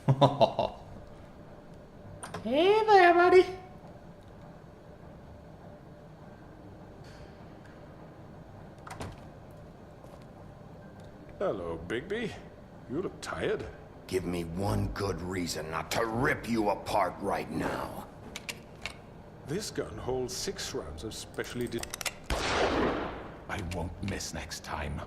Hey there, buddy. Hello, Bigby. You look tired. Give me one good reason not to rip you apart right now. This gun holds 6 rounds of specially I won't miss next time.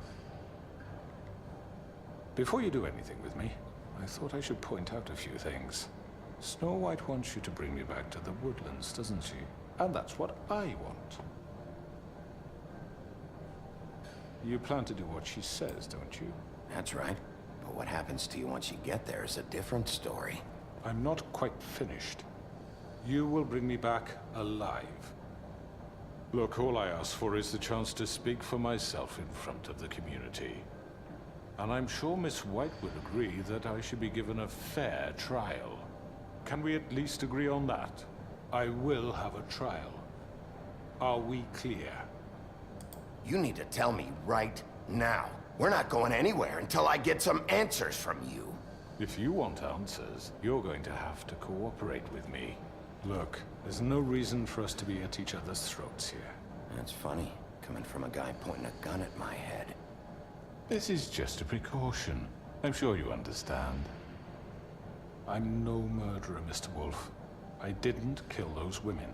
Before you do anything with me, I thought I should point out a few things. Snow White wants you to bring me back to the woodlands, doesn't she? And that's what I want. You plan to do what she says, don't you? That's right. But what happens to you once you get there is a different story. I'm not quite finished. You will bring me back alive. Look, all I ask for is the chance to speak for myself in front of the community. And I'm sure Miss White would agree that I should be given a fair trial. Can we at least agree on that? I will have a trial. Are we clear? You need to tell me right now. We're not going anywhere until I get some answers from you. If you want answers, you're going to have to cooperate with me. Look, there's no reason for us to be at each other's throats here. That's funny, coming from a guy pointing a gun at my head. This is just a precaution. I'm sure you understand. I'm no murderer, Mr. Wolf. I didn't kill those women.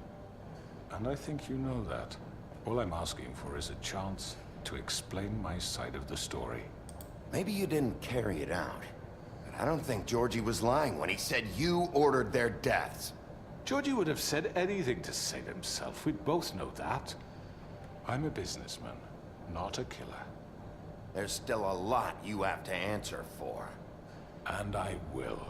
And I think you know that. All I'm asking for is a chance to explain my side of the story. Maybe you didn't carry it out, but I don't think Georgie was lying when he said you ordered their deaths. Georgie would have said anything to save himself. We both know that. I'm a businessman, not a killer. There's still a lot you have to answer for. And I will,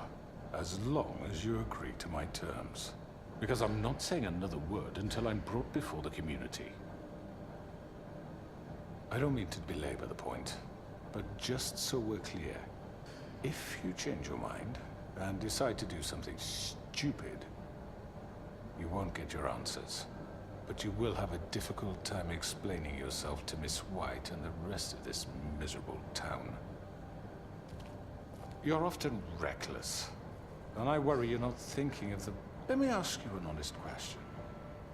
as long as you agree to my terms. Because I'm not saying another word until I'm brought before the community. I don't mean to belabor the point, but just so we're clear, if you change your mind and decide to do something stupid, you won't get your answers. But you will have a difficult time explaining yourself to Miss White and the rest of this miserable town. You're often reckless, and I worry you're not thinking of the... Let me ask you an honest question.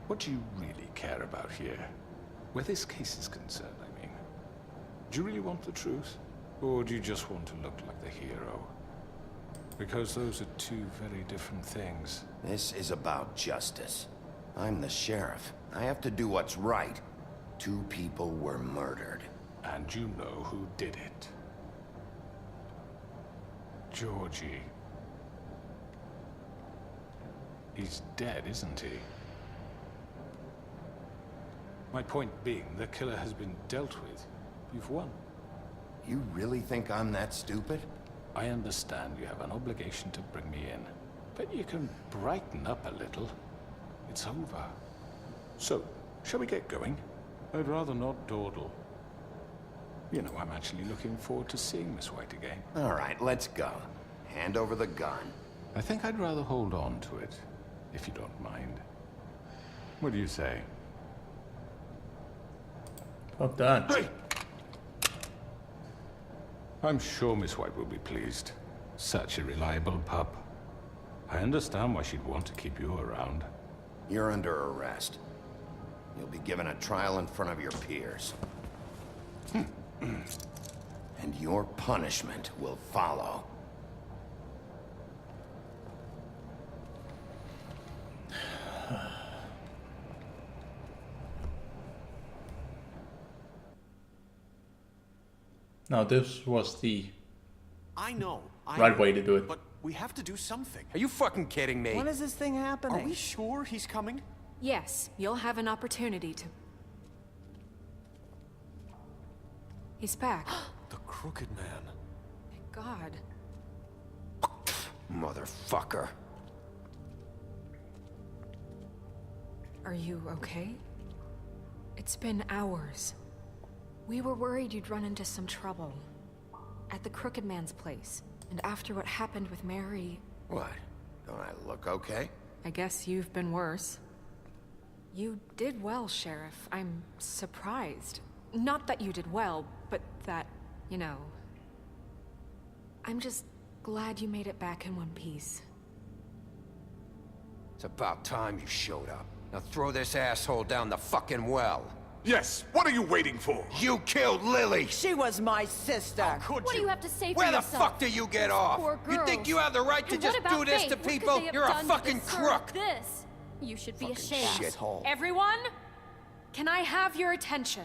What do you really care about here? Where this case is concerned, I mean. Do you really want the truth? Or do you just want to look like the hero? Because those are two very different things. This is about justice. I'm the sheriff. I have to do what's right. 2 people were murdered. And you know who did it. Georgie. He's dead, isn't he? My point being, the killer has been dealt with. You've won. You really think I'm that stupid? I understand you have an obligation to bring me in, but you can brighten up a little. It's over. So, shall we get going? I'd rather not dawdle. You know, I'm actually looking forward to seeing Miss White again. All right, let's go. Hand over the gun. I think I'd rather hold on to it, if you don't mind. What do you say? Well done. Hey! I'm sure Miss White will be pleased. Such a reliable pup. I understand why she'd want to keep you around. You're under arrest. You'll be given a trial in front of your peers. And your punishment will follow. Now this was the I know. right way to do it. But we have to do something. Are you fucking kidding me? When is this thing happening? Are we sure he's coming? Yes, you'll have an opportunity to... He's back. The Crooked Man. Thank God. Motherfucker. Are you okay? It's been hours. We were worried you'd run into some trouble. At the Crooked Man's place. And after what happened with Mary... What? Don't I look okay? I guess you've been worse. You did well, Sheriff. I'm surprised. Not that you did well, but that, you know... I'm just Glad you made it back in one piece. It's about time you showed up. Now throw this asshole down the fucking well. Yes, what are you waiting for? You killed Lily! She was my sister. Could What do you have to say for Where the yourself? fuck do you get These off? poor You think girls. you have the right to And just what about do this Faith? to What could people? they have You're a done to fucking deserve crook! This. You should be Fucking ashamed. shithole. Everyone, can I have your attention?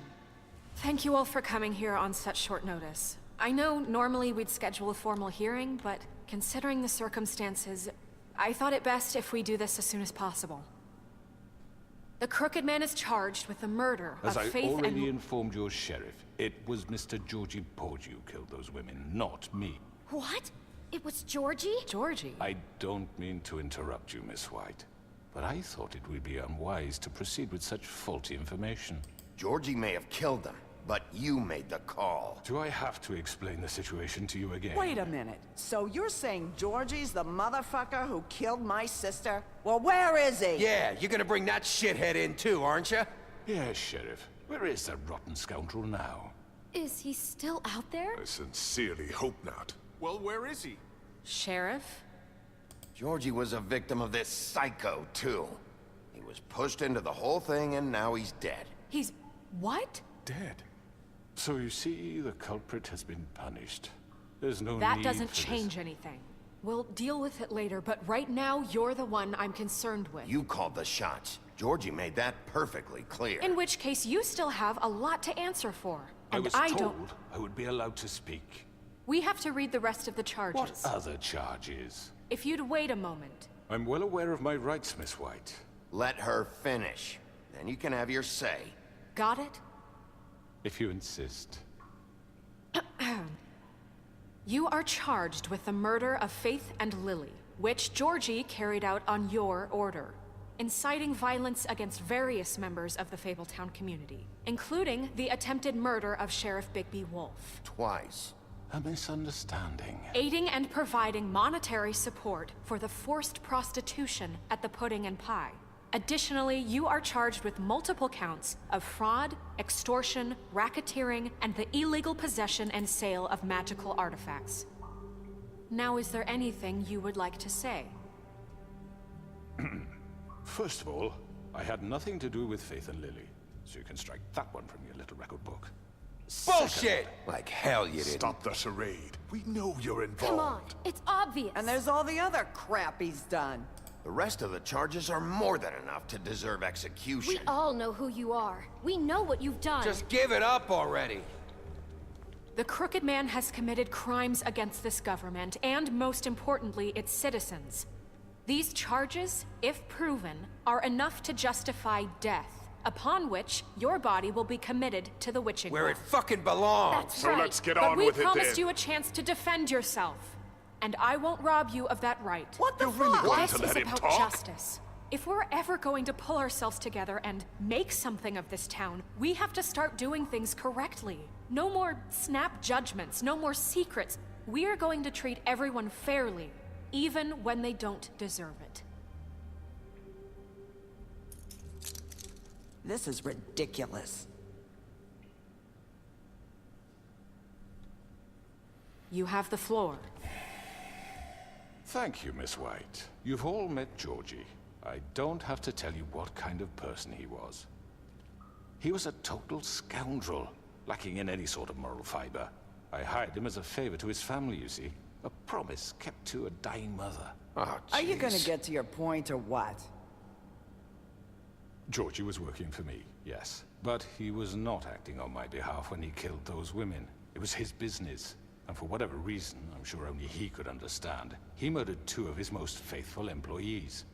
Thank you all for coming here on such short notice. I know normally we'd schedule a formal hearing, but considering the circumstances, I thought it best if we do this as soon as possible. The Crooked Man is charged with the murder As of I Faith already and... informed your sheriff, it was Mr. Georgie Porgy who killed those women, not me. What? It was Georgie? Georgie? I don't mean to interrupt you, Miss White, but I thought it would be unwise to proceed with such faulty information. Georgie may have killed them, but you made the call. Do I have to explain the situation to you again? Wait a minute. So you're saying Georgie's the motherfucker who killed my sister? Well, where is he? Yeah, you're gonna bring that shithead in too, aren't you? Yes, Sheriff. Where is that rotten scoundrel now? Is he still out there? I sincerely hope not. Well, where is he? Sheriff? Georgie was a victim of this psycho, too. He was pushed into the whole thing and now he's dead. He's... what? Dead. So you see, the culprit has been punished. There's no That need doesn't for this. change anything. We'll deal with it later, but right now, you're the one I'm concerned with. You called the shots. Georgie made that perfectly clear. In which case, you still have a lot to answer for. I And was I told don't... I would be allowed to speak. We have to read the rest of the charges. What other charges? If you'd wait a moment. I'm well aware of my rights, Miss White. Let her finish. Then you can have your say. Got it? If you insist. You are charged with the murder of Faith and Lily, which Georgie carried out on your order, inciting violence against various members of the Fabletown community, including the attempted murder of Sheriff Bigby Wolf. Twice. A misunderstanding. Aiding and providing monetary support for the forced prostitution at the Pudding and Pie. Additionally, you are charged with multiple counts of fraud, extortion, racketeering, and the illegal possession and sale of magical artifacts. Now, is there anything you would like to say? First of all, I had nothing to do with Faith and Lily, so you can strike that one from your little record book. Bullshit! Like hell you didn't. Stop the charade. We know you're involved. Come on, it's obvious. And there's all the other crap he's done. The rest of the charges are more than enough to deserve execution. We all know who you are. We know what you've done. Just give it up already. The Crooked Man has committed crimes against this government, and most importantly, its citizens. These charges, if proven, are enough to justify death, upon which your body will be committed to the witching Where well. it fucking belongs. That's So right. let's get But on we with it promised then. you a chance to defend yourself, and I won't rob you of that right. What the You really fuck? want This to is let him about talk? justice. If we're ever going to pull ourselves together and make something of this town, we have to start doing things correctly. No more snap judgments, no more secrets. We are going to treat everyone fairly, even when they don't deserve it. This is ridiculous. You have the floor. Thank you, Miss White. You've all met Georgie. I don't have to tell you what kind of person he was. He was a total scoundrel, lacking in any sort of moral fiber. I hired him as a favor to his family, you see. A promise kept to a dying mother. Oh, Are you gonna jeez. get to your point or what? Georgie was working for me, yes. But he was not acting on my behalf when he killed those women. It was his business. And for whatever reason, I'm sure only he could understand, he murdered 2 of his most faithful employees.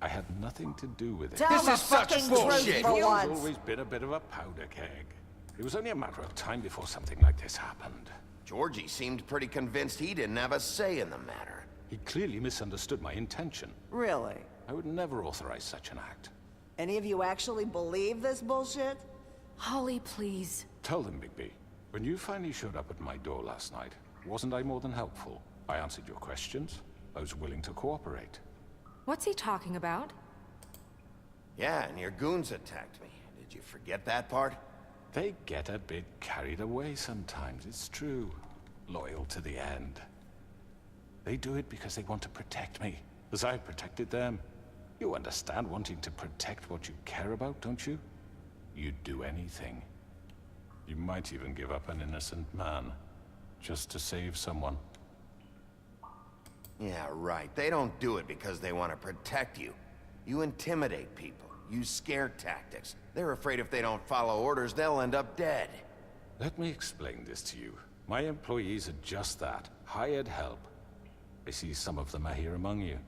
I had nothing to do with it. Tell This the is such fucking bullshit. truth for He's once. always been a bit of a powder keg. It was only a matter of time before something like this happened. Georgie seemed pretty convinced he didn't have a say in the matter. He clearly misunderstood my intention. Really? I would never authorize such an act. Any of you actually believe this bullshit? Holly, please. Tell them, Bigby, when you finally showed up at my door last night, wasn't I more than helpful? I answered your questions. I was willing to cooperate. What's he talking about? Yeah, and your goons attacked me. Did you forget that part? They get a bit carried away sometimes, it's true. Loyal to the end. They do it because they want to protect me, as I've protected them. You understand wanting to protect what you care about, don't you? You'd do anything. You might even give up an innocent man, just to save someone. Yeah, right. They don't do it because they want to protect you. You intimidate people, use scare tactics. They're afraid if they don't follow orders, they'll end up dead. Let me explain this to you. My employees are just that, hired help. I see some of them are here among you.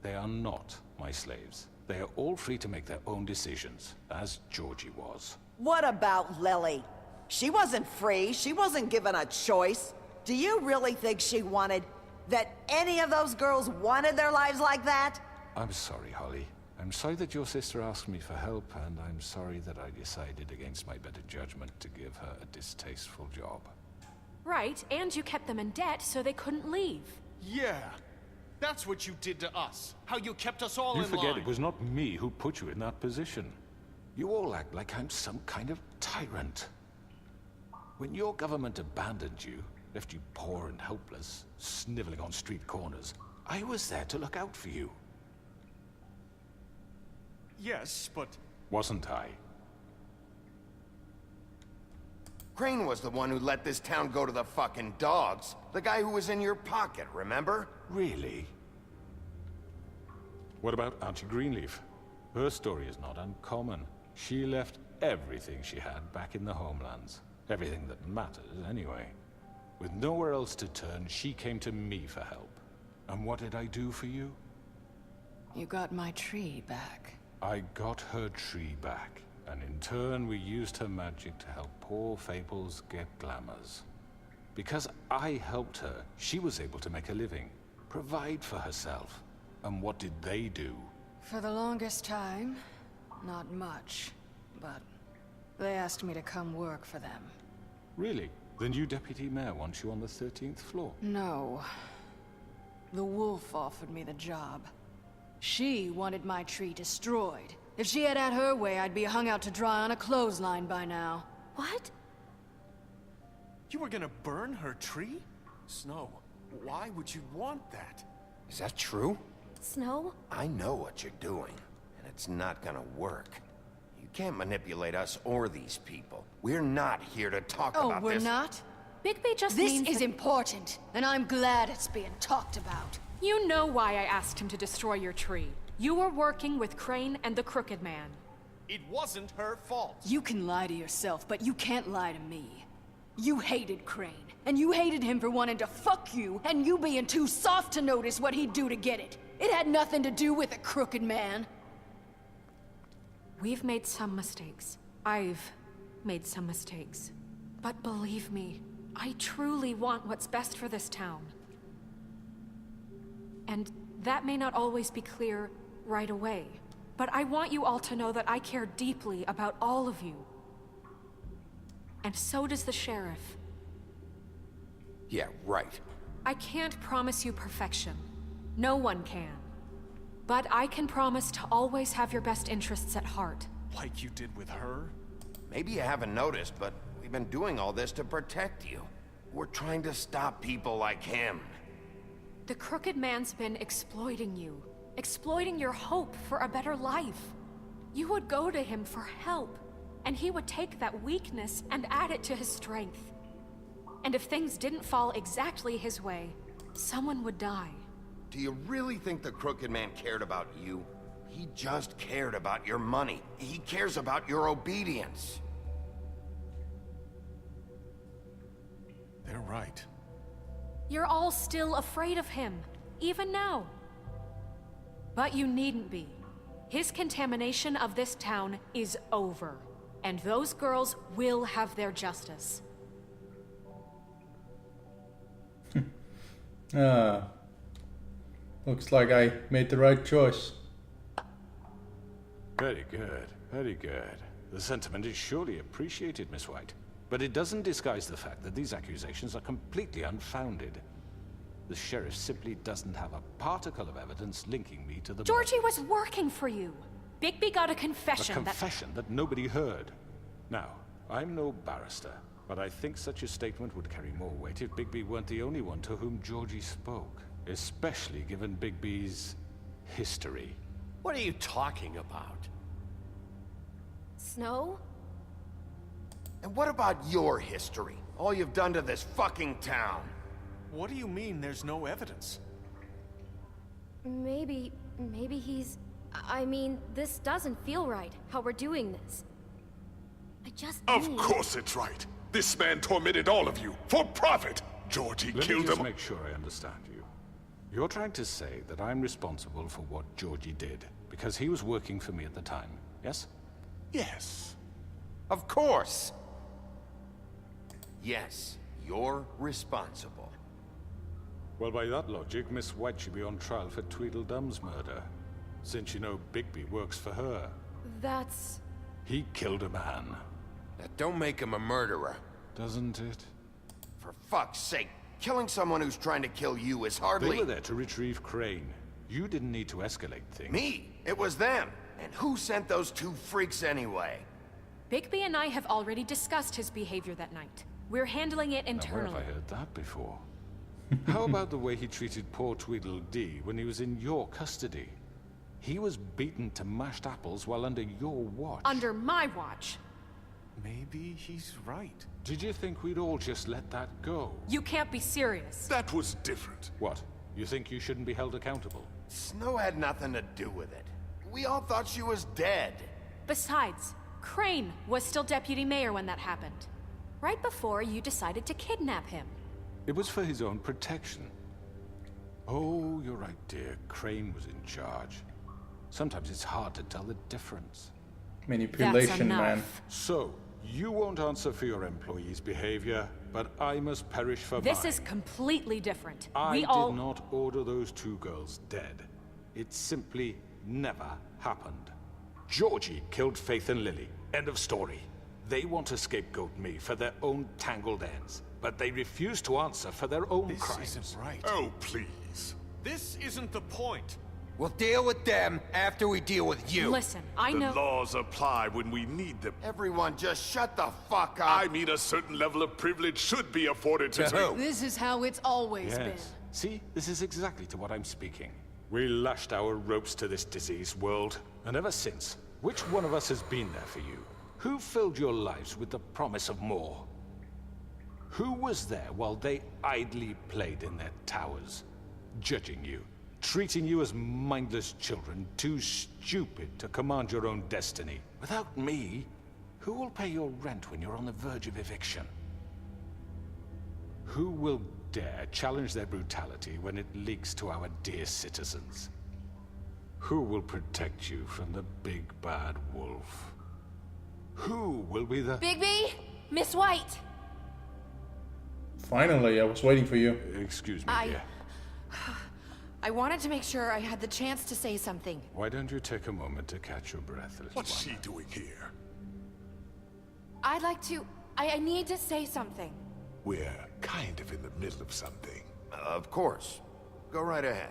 They are not my slaves. They are all free to make their own decisions, as Georgie was. What about Lily? She wasn't free. She wasn't given a choice. Do you really think she wanted... that any of those girls wanted their lives like that? I'm sorry, Holly. I'm sorry that your sister asked me for help, and I'm sorry that I decided against my better judgment to give her a distasteful job. Right, and you kept them in debt so they couldn't leave. Yeah. That's what you did to us. How you kept us all You in forget line. it was not me who put you in that position. You all act like I'm some kind of tyrant. When your government abandoned you, left you poor and helpless, sniveling on street corners, I was there to look out for you. Yes, but... Wasn't I? Crane was the one who let this town go to the fucking dogs. The guy who was in your pocket, remember? Really? What about Auntie Greenleaf? Her story is not uncommon. She left everything she had back in the homelands. Everything that matters, anyway. With nowhere else to turn, she came to me for help. And what did I do for you? You got my tree back. I got her tree back, and in turn we used her magic to help poor Fables get glamours. Because I helped her, she was able to make a living, provide for herself. And what did they do? For the longest time, not much, but they asked me to come work for them. Really? The new deputy mayor wants you on the 13th floor? No. The wolf offered me the job. She wanted my tree destroyed. If she had her way, I'd be hung out to dry on a clothesline by now. What? You were gonna burn her tree? Snow, why would you want that? Is that true? Snow? I know what you're doing, and it's not gonna work. You can't manipulate us or these people. We're not here to talk about Oh, we're this. not? Bigby just This means is that- important, and I'm glad it's being talked about. You know why I asked him to destroy your tree. You were working with Crane and the Crooked Man. It wasn't her fault. You can lie to yourself, but you can't lie to me. You hated Crane, and you hated him for wanting to fuck you, and you being too soft to notice what he'd do to get it. It had nothing to do with the Crooked Man. We've made some mistakes. I've made some mistakes. But believe me, I truly want what's best for this town. And that may not always be clear right away, but I want you all to know that I care deeply about all of you. And so does the sheriff. Yeah, right. I can't promise you perfection. No one can. But I can promise to always have your best interests at heart. Like you did with her? Maybe you haven't noticed, but we've been doing all this to protect you. We're trying to stop people like him. The Crooked Man's been exploiting you. Exploiting your hope for a better life. You would go to him for help, and he would take that weakness and add it to his strength. And if things didn't fall exactly his way, someone would die. Do you really think the Crooked Man cared about you? He just cared about your money. He cares about your obedience. They're right. You're all still afraid of him, even now. But you needn't be. His contamination of this town is over, and those girls will have their justice. Looks like I made the right choice. Very good, very good. The sentiment is surely appreciated, Miss White. But it doesn't disguise the fact that these accusations are completely unfounded. The sheriff simply doesn't have a particle of evidence linking me to the Georgie murders. was working for you. Bigby got a confession A confession that nobody heard. Now, I'm no barrister, but I think such a statement would carry more weight if Bigby weren't the only one to whom Georgie spoke. especially given Bigby's history. What are you talking about? Snow? And what about your history? All you've done to this fucking town? What do you mean there's no evidence? Maybe he's... I mean, this doesn't feel right, how we're doing this. I just Of need... course it's right. This man tormented all of you for profit. Georgie Let me killed just them. make sure I understand you. You're trying to say that I'm responsible for what Georgie did because he was working for me at the time, yes? Yes. Of course. Yes, you're responsible. Well, by that logic, Miss White should be on trial for Tweedledum's murder. Since you know Bigby works for her. That's... He killed a man. That don't make him a murderer. Doesn't it? For fuck's sake, killing someone who's trying to kill you is hardly... They were there to retrieve Crane. You didn't need to escalate things. Me? It was them. And who sent those two freaks anyway? Bigby and I have already discussed his behavior that night. We're handling it Now, where internally. have I heard that before? How about the way he treated poor Tweedledee when he was in your custody? He was beaten to mashed apples while under your watch. Under my watch. Maybe he's right. Did you think we'd all just let that go? You can't be serious. That was different. What? You think you shouldn't be held accountable? Snow had nothing to do with it. We all thought she was dead. Besides, Crane was still deputy mayor when that happened. Right before you decided to kidnap him. It was for his own protection. Oh, you're right, dear. Crane was in charge. Sometimes it's hard to tell the difference. Manipulation, man. So, you won't answer for your employees' behavior, but I must perish for This mine. is completely different. I We did all... not order those two girls dead. It simply never happened. Georgie killed Faith and Lily. End of story. They want to scapegoat me for their own tangled ends, but they refuse to answer for their own This crimes. isn't right. Oh, please. This isn't the point. We'll deal with them after we deal with you. Listen, I The know... laws apply when we need them. Everyone just shut the fuck up. I mean, a certain level of privilege should be afforded to... who? This is how it's always been. Yes. See, this is exactly to what I'm speaking. We lashed our ropes to this diseased world, and ever since, which one of us has been there for you? Who filled your lives with the promise of more? Who was there while they idly played in their towers, judging you, treating you as mindless children, too stupid to command your own destiny? Without me, who will pay your rent when you're on the verge of eviction? Who will dare challenge their brutality when it leaks to our dear citizens? Who will protect you from the big bad wolf? Who will be the... Bigby? Miss White! Finally, I was waiting for you. Excuse me, dear. I wanted to make sure I had the chance to say something. Why don't you take a moment to catch your breath, little What's one? she doing here? I'd like to... I need to say something. We're kind of in the middle of something. Of course. Go right ahead.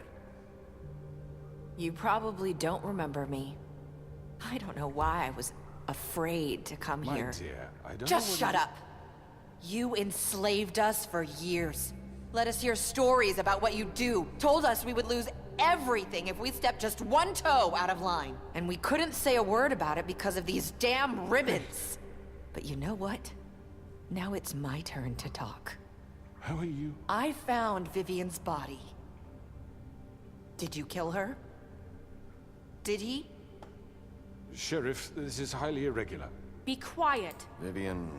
You probably don't remember me. I don't know why I was afraid to come My here. dear, I don't know Just what shut it- up. You enslaved us for years. Let us hear stories about what you do. Told us we would lose everything if we stepped just one toe out of line. And we couldn't say a word about it because of these damn ribbons. But you know what? Now it's my turn to talk. How are you? I found Vivian's body. Did you kill her? Did he? Sheriff, this is highly irregular. Be quiet. Vivian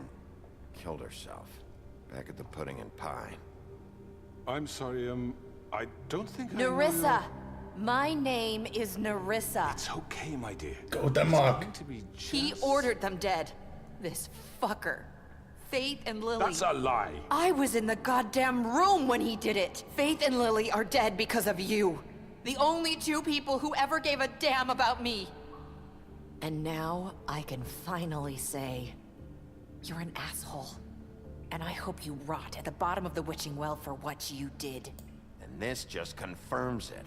killed herself. Back at the Pudding and Pie. I'm sorry, I don't think I know Nerissa! My name is Nerissa. It's okay, my dear. Go Denmark. Trying to be He just- ordered them dead. This fucker. Faith and Lily. That's a lie. I was in the goddamn room when he did it. Faith and Lily are dead because of you. The only two people who ever gave a damn about me. And now I can finally say, you're an asshole. And I hope you rot at the bottom of the witching well for what you did. And this just confirms it.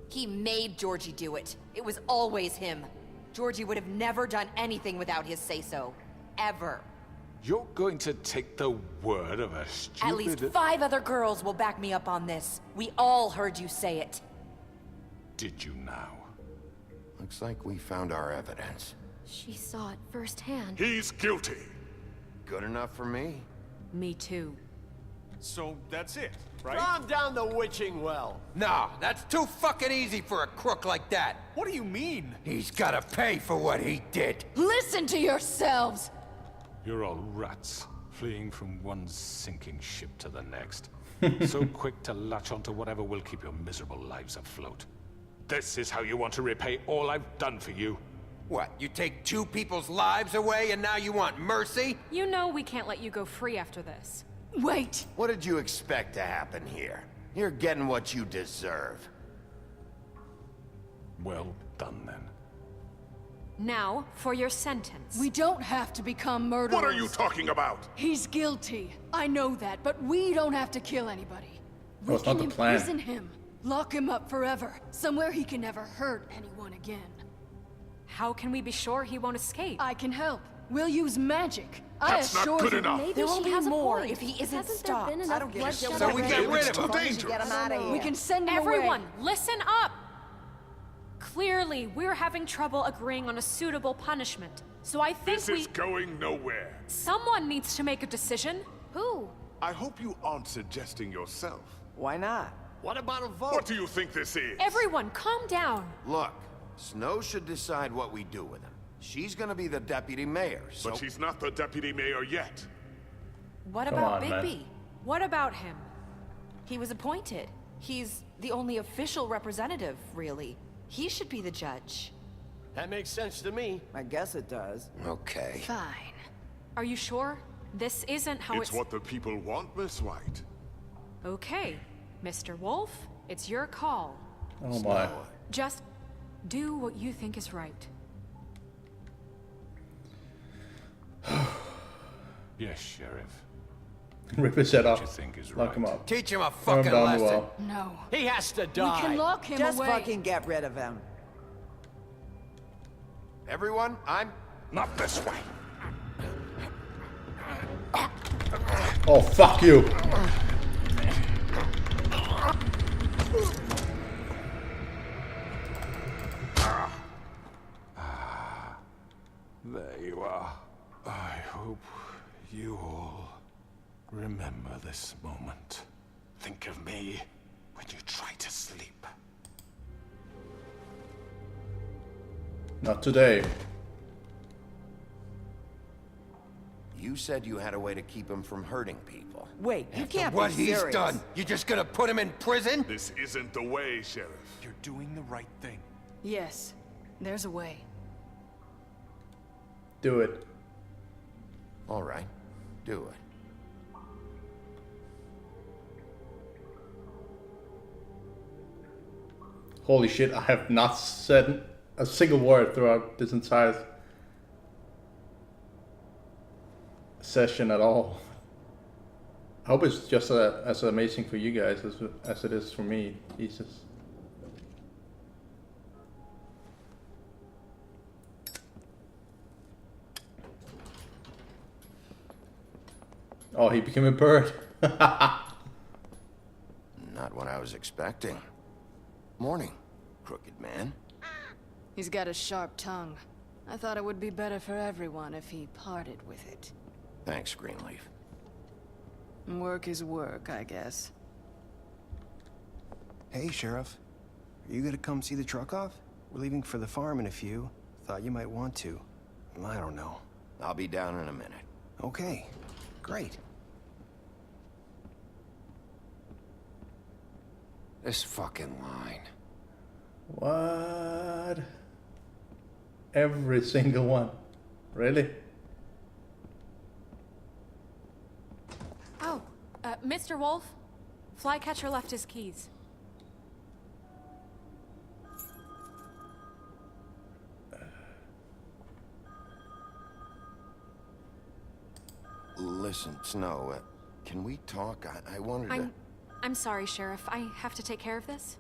He made Georgie do it. It was always him. Georgie would have never done anything without his say-so. Ever. You're going to take the word of a stupid... At least 5 other girls will back me up on this. We all heard you say it. Did you now? Looks like we found our evidence. She saw it firsthand. He's guilty. Good enough for me. Me too. So that's it, right? Calm down the witching well. No, that's too fucking easy for a crook like that. What do you mean? He's gotta pay for what he did. Listen to yourselves! You're all rats, fleeing from one sinking ship to the next. So quick to latch onto whatever will keep your miserable lives afloat. This is how you want to repay all I've done for you? What, you take 2 people's lives away and now you want mercy? You know we can't let you go free after this. Wait! What did you expect to happen here? You're getting what you deserve. Well done, then. Now, for your sentence. We don't have to become murderers. What are you talking about? He's guilty. I know that, but we don't have to kill anybody. We it's not can the plan. imprison him. Lock him up forever. Somewhere he can never hurt anyone again. How can we be sure he won't escape? I can help. We'll use magic. That's I not assure good you. enough. Maybe There will she be has a more point. if he isn't Hasn't stopped. there been I enough don't give a bloodshed shit. So we already? get rid of It's too him. dangerous. Get him out of here. We can send him Everyone, away. listen up! Clearly, we're having trouble agreeing on a suitable punishment. So I think This is going nowhere. someone needs to make a decision. Who? I hope you aren't suggesting yourself. Why not? What about a vote? What do you think this is? Everyone, calm down. Look, Snow should decide what we do with him. She's gonna be the deputy mayor, so... But she's not the deputy mayor yet. What Come about on, man. Bigby? What about him? He was appointed. He's the only official representative, really. He should be the judge. That makes sense to me. I guess it does. Okay. Fine. Are you sure? This isn't how It's what the people want, Miss White. Okay, Mr. Wolf, it's your call. Oh my. Just do what you think is right. Yes, Sheriff. Rip his head What off. you think is Lock him right. up. Teach him a Throw him fucking down the lesson. well. No. He has to We die. can lock him Just away. fucking get rid of him. Everyone, I'm... Not this way. Oh, fuck you. There you are. I hope you all remember this moment. Think of me when you try to sleep. Not today. You said you had a way to keep him from hurting people. Wait, you After can't what be he's serious. done, you just gonna put him in prison? This isn't the way, Sheriff. You're doing the right thing. Yes. There's a way. Do it. All right, do it. Holy shit, I have not said a single word throughout this entire session at all. I hope it's just as amazing for you guys as it is for me. Jesus. Oh, he became a bird. Not what I was expecting. Morning, crooked man. He's got a sharp tongue. I thought it would be better for everyone if he parted with it. Thanks, Greenleaf. Work is work, I guess. Hey, Sheriff. Are you gonna come see the truck off? We're leaving for the farm in a few. Thought you might want to. I don't know. I'll be down in a minute. Okay, great. This fucking line. What? Every single one. Really? Oh, Mr. Wolf, Flycatcher left his keys. Listen, Snow, can we talk? I wanted to... I'm sorry, Sheriff. I have to take care of this.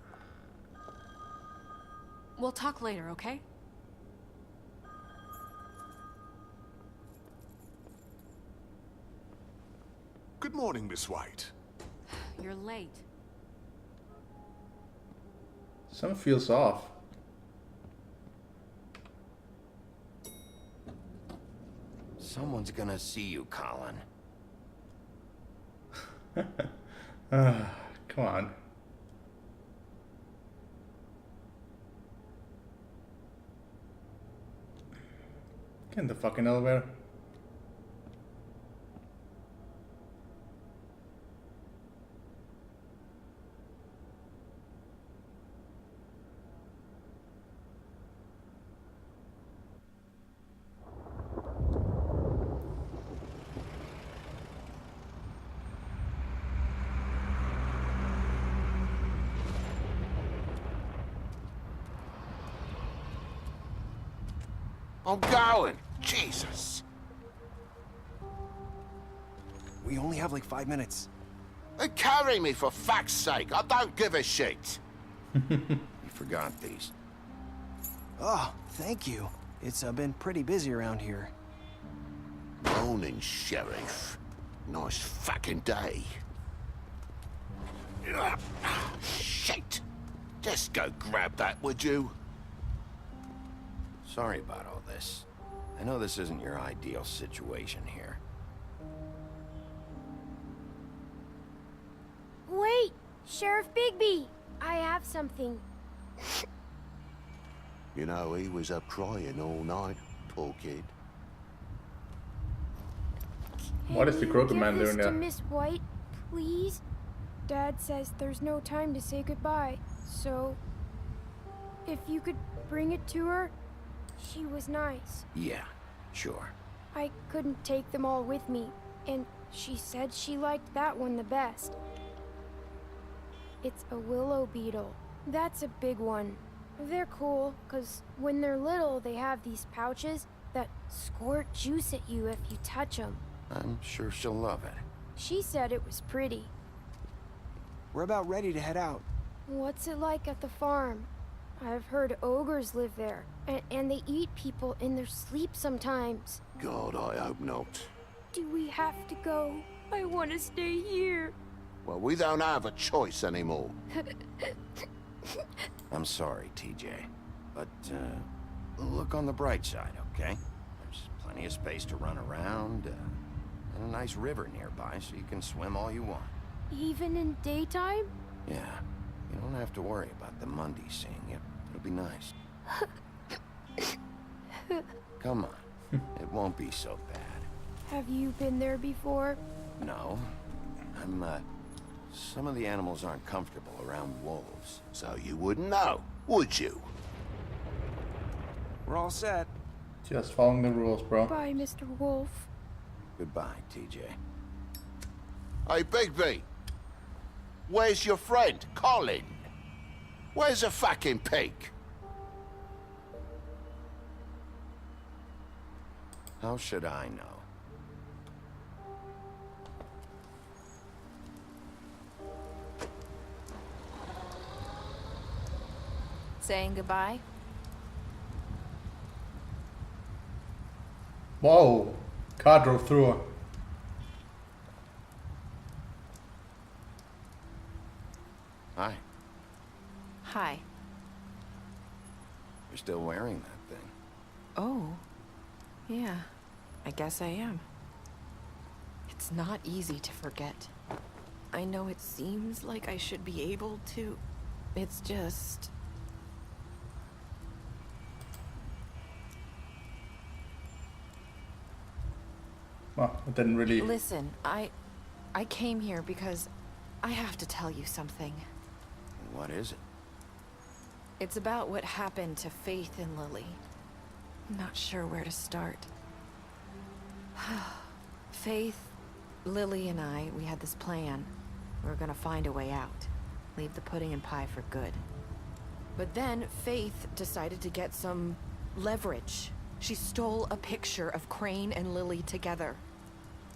We'll talk later, okay? Good morning, Miss White. You're late. Something feels off. Someone's gonna see you, Colin. Come on. Get in the fucking elevator. I'm going. Jesus. We only have like 5 minutes. Carry me for fuck's sake. I don't give a shit. You forgot these. Oh, thank you. It's been pretty busy around here. Morning, Sheriff. Nice fucking day. Shit. Just go grab that, would you? Sorry about all this. I know this isn't your ideal situation here. Wait! Sheriff Bigby! I have something. You know, he was up crying all night, poor kid. What is the Crooked Man doing Give there? this to Miss White, please? Dad says there's no time to say goodbye, so... if you could bring it to her, she was nice. Yeah, sure. I couldn't take them all with me, and she said she liked that one the best. It's a willow beetle. That's a big one. They're cool, 'cause when they're little, they have these pouches that squirt juice at you if you touch them. I'm sure she'll love it. She said it was pretty. We're about ready to head out. What's it like at the farm? I've heard ogres live there, and they eat people in their sleep sometimes. God, I hope not. Do we have to go? I want to stay here. Well, we don't have a choice anymore. I'm sorry, TJ. But, look on the bright side, okay? There's plenty of space to run around, and a nice river nearby, so you can swim all you want. Even in daytime? Yeah, you don't have to worry about the Mundy seeing you. It'll be nice. Come on, it won't be so bad. Have you been there before? No, some of the animals aren't comfortable around wolves, so you wouldn't know, would you? We're all set. Just following the rules, bro. Bye, Mr. Wolf. Goodbye, TJ. Hey, Bigby! Where's your friend, Colin? Where's the fucking pig? How should I know? Saying goodbye? Whoa! Car drove through her. Hi. Hi. You're still wearing that thing. Oh. Yeah. I guess I am. It's not easy to forget. I know it seems like I should be able to. It's just... Well, it didn't really... Listen, I came here because I have to tell you something. What is it? It's about what happened to Faith and Lily. I'm not sure where to start. Faith, Lily, and I, we had this plan. We were gonna find a way out. Leave the pudding and pie for good. But then Faith decided to get some leverage. She stole a picture of Crane and Lily together.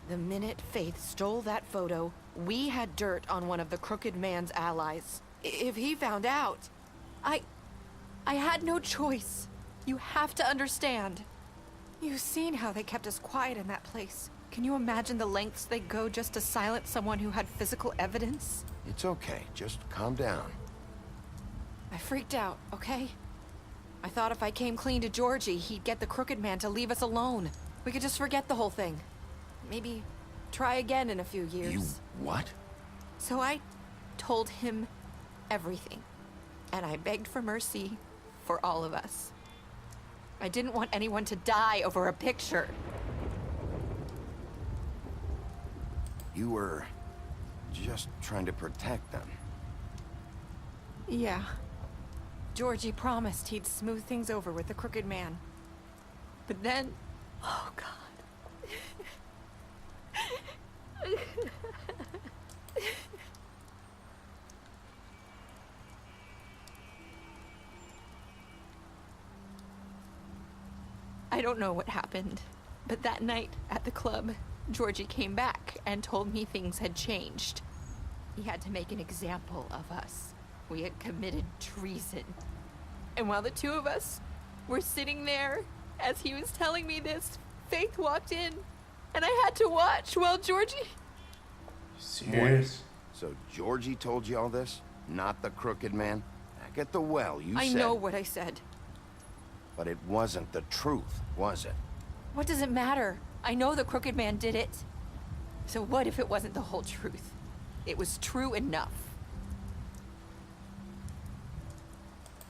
The minute Faith stole that photo, we had dirt on one of the Crooked Man's allies. If he found out, I had no choice. You have to understand. You've seen how they kept us quiet in that place. Can you imagine the lengths they go just to silence someone who had physical evidence? It's okay. Just calm down. I freaked out, okay? I thought if I came clean to Georgie, he'd get the Crooked Man to leave us alone. We could just forget the whole thing. Maybe try again in a few years. You what? So I told him everything. And I begged for mercy for all of us. I didn't want anyone to die over a picture. You were just trying to protect them. Yeah. Georgie promised he'd smooth things over with the Crooked Man. But then... Oh, God. I don't know what happened, but that night at the club, Georgie came back and told me things had changed. He had to make an example of us. We had committed treason. And while the two of us were sitting there, as he was telling me this, Faith walked in, and I had to watch while Georgie... Serious? So Georgie told you all this? Not the Crooked Man? Back at the well, you said... I know what I said. But it wasn't the truth, was it? What does it matter? I know the Crooked Man did it. So what if it wasn't the whole truth? It was true enough.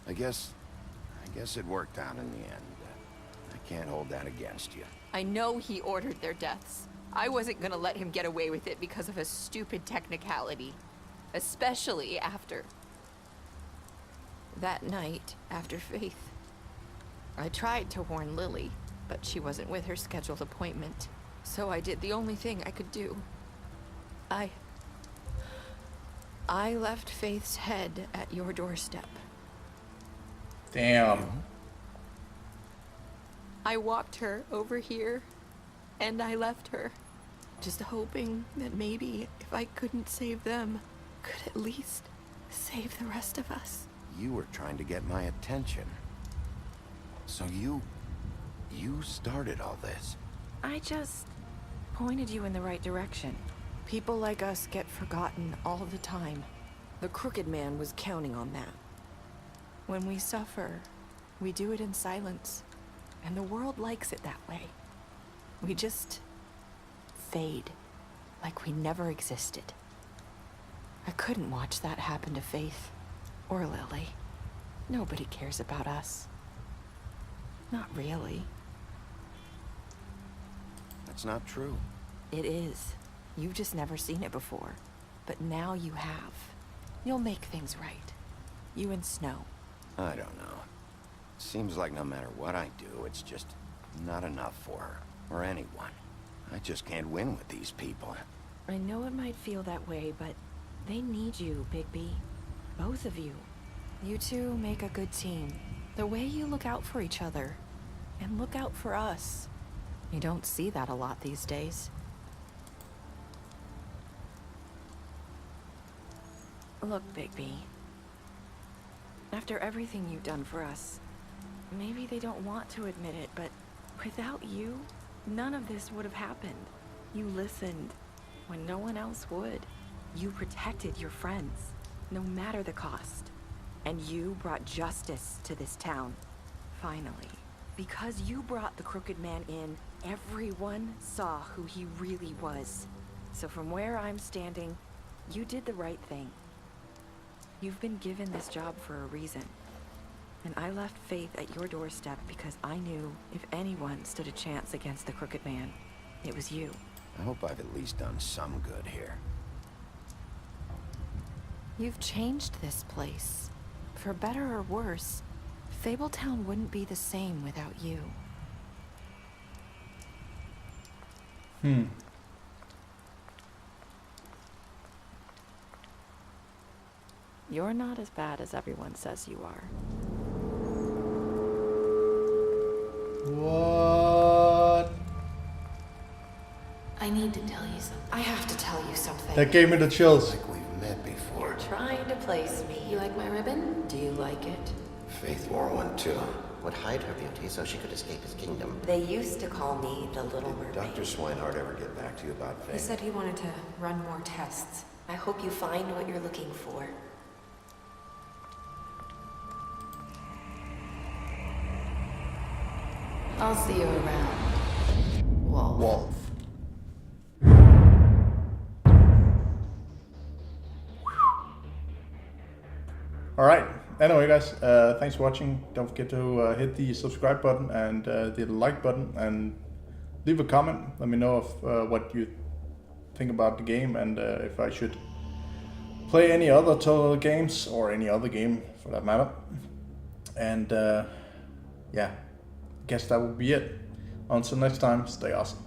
I guess it worked out in the end. I can't hold that against you. I know he ordered their deaths. I wasn't gonna let him get away with it because of a stupid technicality. Especially after... that night, after Faith. I tried to warn Lily, but she wasn't with her scheduled appointment. So I did the only thing I could do. I left Faith's head at your doorstep. Damn. I walked her over here, and I left her. Just hoping that maybe if I couldn't save them, could at least save the rest of us. You were trying to get my attention. So you started all this. I just pointed you in the right direction. People like us get forgotten all the time. The Crooked Man was counting on that. When we suffer, we do it in silence. And the world likes it that way. We just fade, like we never existed. I couldn't watch that happen to Faith, or Lily. Nobody cares about us. Not really. That's not true. It is. You've just never seen it before. But now you have. You'll make things right. You and Snow. I don't know. Seems like no matter what I do, it's just not enough for her, or anyone. I just can't win with these people. I know it might feel that way, but they need you, Bigby. Both of you. You two make a good team. The way you look out for each other, and look out for us. You don't see that a lot these days. Look, Bigby. After everything you've done for us, maybe they don't want to admit it, but without you, none of this would have happened. You listened when no one else would. You protected your friends, no matter the cost. And you brought justice to this town, finally. Because you brought the Crooked Man in, everyone saw who he really was. So from where I'm standing, you did the right thing. You've been given this job for a reason. And I left Faith at your doorstep because I knew if anyone stood a chance against the Crooked Man, it was you. I hope I've at least done some good here. You've changed this place. For better or worse, Fabletown wouldn't be the same without you. You're not as bad as everyone says you are. What? I need to tell you something. I have to tell you something. That gave me the chills. Like we've met before. You're trying to place me. You like my ribbon? Do you like it? Faith wore one too. would hide her beauty so she could escape his kingdom. They used to call me the Little Mermaid. Did Dr. Swinehart ever get back to you about He Faye? said he wanted to run more tests. I hope you find what you're looking for. I'll see you around, Wolf. Wolf. Alright, anyway guys, thanks for watching. Don't forget to hit the subscribe button and the like button and leave a comment. Let me know if, what you think about the game and if I should play any other Telltale games or any other game for that matter. And yeah, I guess that will be it. Until next time, stay awesome.